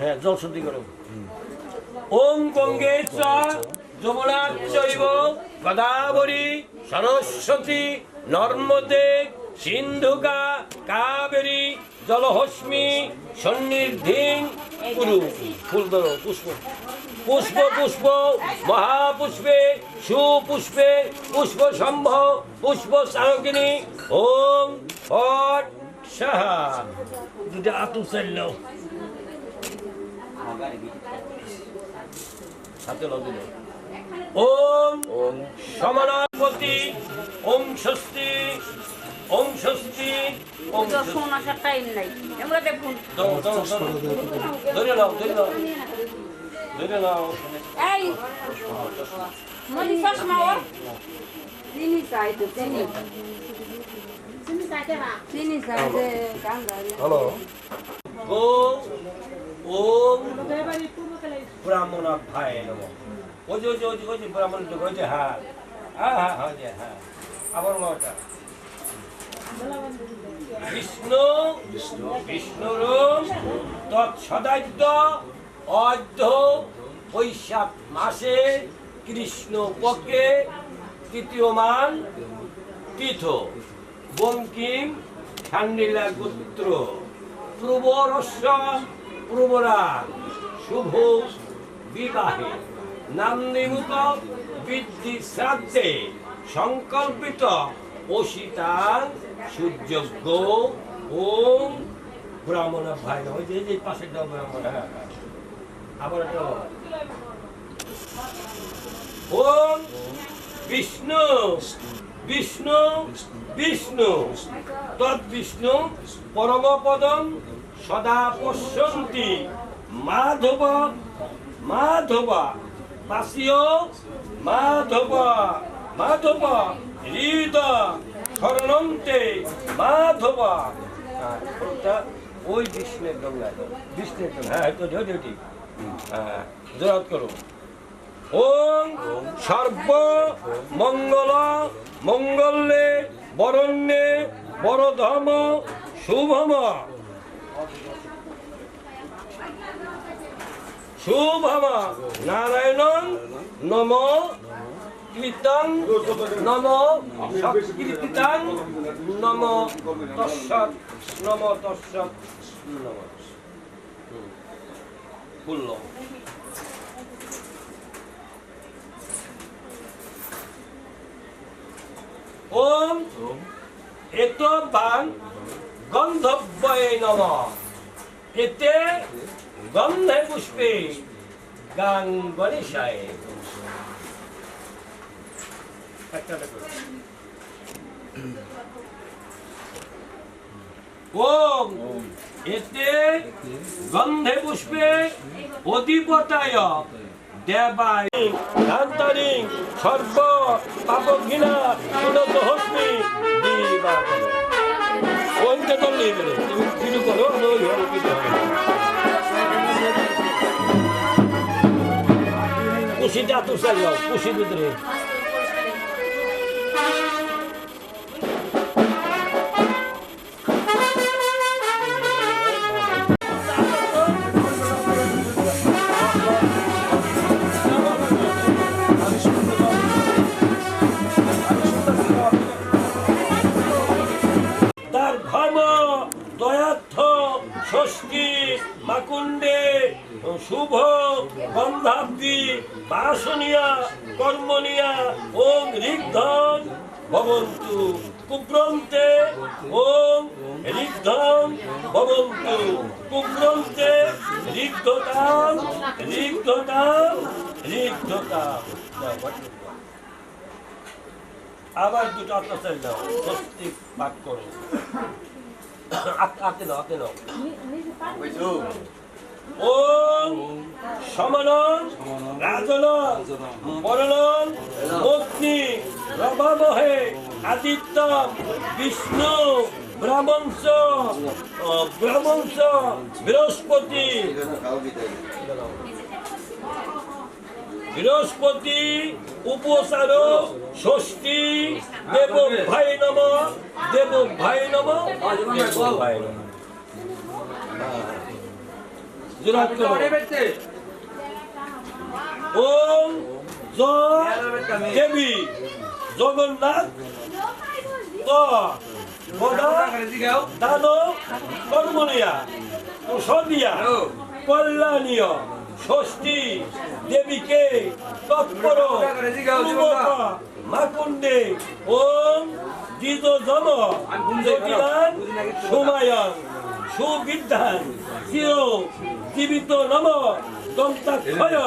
হ্যাঁ জল শুদ্ধি করো। ওম গঙ্গে চ যমুনা চৈব গোদাবরী সরস্বতী নর্মদে সিন্ধুকা কাবেরী জলহস্মি সন্নিধিং কুরু। ফুল ধরো, পুষ্প পুষ্প পুষ্প মহাপুষ্পে সুপুষ্পে পুষ্প সম্ভ পুষ্প সারকিনী। ওম ফট সাহা দুটা আতু চাইল হাতে লাগিল। ওম সমানাপতি ওম ষষ্ঠী ওম ষষ্ঠী ওম ফোন আসার টাইম নাই আমরা দেখুন ধরে নাও ধরে নাও ধরে নাও। এই মনি চশমা ও চিনি চাই তো চিনি চিনি চাইতে না চিনি চাইতে কাঙ্গারি। হ্যালো ওম ওম ব্রাহ্মণাভ্যায় নমঃ। ওই যে ওই যে ওই যে ব্রাহ্মণ ওই যে হ্যাঁ হ্যাঁ হ্যাঁ হ্যাঁ যে হ্যাঁ আবার ওটা বিষ্ণু বিষ্ণুরূপ তৎসদাদ্য অর্ধ বৈশাখ মাসে কৃষ্ণ পক্ষে তৃতীয়মান তীর্থ বঙ্কিম শান্ডিলা গোত্র পূর্বরস্য পূর্বরাগ শুভ বিবাহে নান্দিমুখ বৃদ্ধি শ্রাদ্ধে সংকল্পিত অসিতাং সূর্যজ্ঞ। ওম ব্রাহ্মণ ভাই ওই যে পাশে দাও ব্রাহ্মণ। হ্যাঁ আবার একটা ওম বিষ্ণু বিষ্ণু বিষ্ণু তদ্বিষ্ণু পরমপদম সদা পশ্যন্তি মাধব মাধব বাসিও মাধব মাধব হৃদ শরণন্তে মাধব। ওই বিষ্ণুর গঙ্গায় বিষ্ণুর হ্যাঁ তো ডিউটি হ্যাঁ জোরাত করো। ওম সর্ব মঙ্গল মঙ্গলে বরণ্যে বরধম শুভম শুভম নারায়ণং নম কীর্তন নম সংকীর্তিতাং নম তস্সৎ নম তস্সৎ নম ফুল্ল। ওম এতো বাং গন্ধব্যয়ে নমঃ। এতে গন্ধে পুষ্পে গাং গণেশায়। ওম এতে গন্ধে পুষ্পে অধিপতায় দেবায় ধান্তারি সর্ব পাপঘিনা উন্নত হস্মি দিবা। ওইটা তো নিয়ে গেলে তুমি শুরু করো খুশিটা তো চাই যাও খুশির ভিতরে। ষষ্ঠী মাকুণ্ডে শুভ গন্ধাব্দি বাসনিয়া কর্মনিয়া ওম ঋগ্ধন ভবন্তু কুব্রন্তে ওম ঋগ্ধন ভবন্তু কুব্রন্তে ঋগ্ধতাম ঋগ্ধতাম ঋগ্ধতাম। আবার দুটো অত্যাচার দাও স্বস্তিক পাঠ করো। আতে নাও আতে নাও। ওম সমানন রাজন বরণন অগ্নি রবামহে আদিত্য বিষ্ণু ব্রহ্মংস ব্রহ্মংস বৃহস্পতি বৃহস্পতি উপসার ষষ্ঠী দেব ভাই নম দেব ভাই নম দেব ভাই নম। জোড়হাত করো ওম দেবী জগন্নাথ দানব কর্মনিয়া সদিয়া কল্যাণীয় ষষ্ঠী দেবীকে তৎপর মাকুণ্ডে ওম দ্বিজম জটিলান সুমায়ং সুবিদ্যান চির জীবিত নম দন্তাক্ষয়